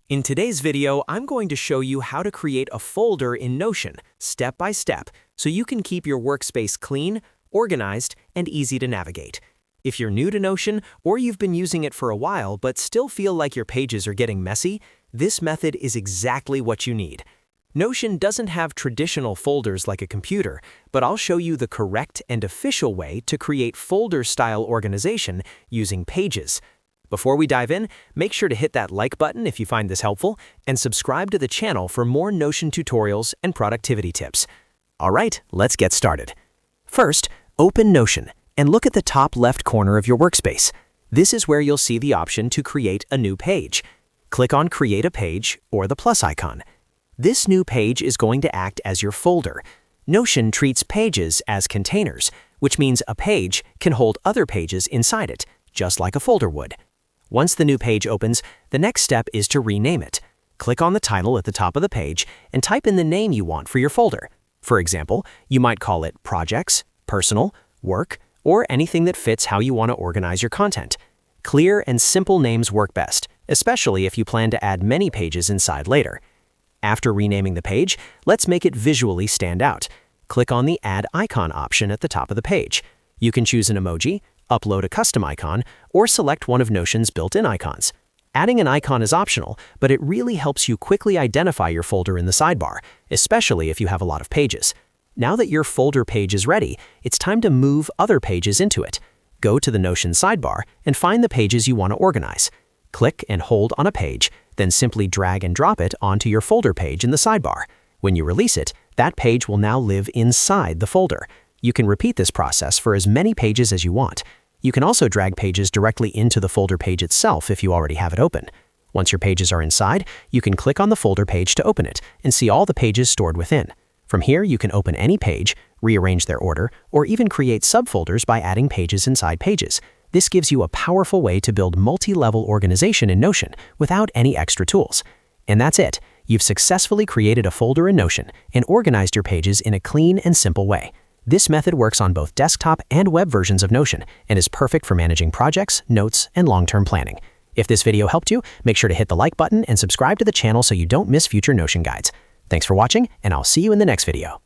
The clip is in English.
In today's video, I'm going to show you how to create a folder in Notion, step by step, so you can keep your workspace clean, organized, and easy to navigate. If you're new to Notion, or you've been using it for a while but still feel like your pages are getting messy, this method is exactly what you need. Notion doesn't have traditional folders like a computer, but I'll show you the correct and official way to create folder-style organization using pages. Before we dive in, make sure to hit that like button if you find this helpful, and subscribe to the channel for more Notion tutorials and productivity tips. All right, let's get started. First, open Notion and look at the top left corner of your workspace. This is where you'll see the option to create a new page. Click on Create a Page or the plus icon. This new page is going to act as your folder. Notion treats pages as containers, which means a page can hold other pages inside it, just like a folder would. Once the new page opens, the next step is to rename it. Click on the title at the top of the page and type in the name you want for your folder. For example, you might call it Projects, Personal, Work, or anything that fits how you want to organize your content. Clear and simple names work best, especially if you plan to add many pages inside later. After renaming the page, let's make it visually stand out. Click on the Add Icon option at the top of the page. You can choose an emoji, upload a custom icon, or select one of Notion's built-in icons. Adding an icon is optional, but it really helps you quickly identify your folder in the sidebar, especially if you have a lot of pages. Now that your folder page is ready, it's time to move other pages into it. Go to the Notion sidebar and find the pages you want to organize. Click and hold on a page, then simply drag and drop it onto your folder page in the sidebar. When you release it, that page will now live inside the folder. You can repeat this process for as many pages as you want. You can also drag pages directly into the folder page itself if you already have it open. Once your pages are inside, you can click on the folder page to open it and see all the pages stored within. From here, you can open any page, rearrange their order, or even create subfolders by adding pages inside pages. This gives you a powerful way to build multi-level organization in Notion without any extra tools. And that's it. You've successfully created a folder in Notion and organized your pages in a clean and simple way. This method works on both desktop and web versions of Notion and is perfect for managing projects, notes, and long-term planning. If this video helped you, make sure to hit the like button and subscribe to the channel so you don't miss future Notion guides. Thanks for watching, and I'll see you in the next video.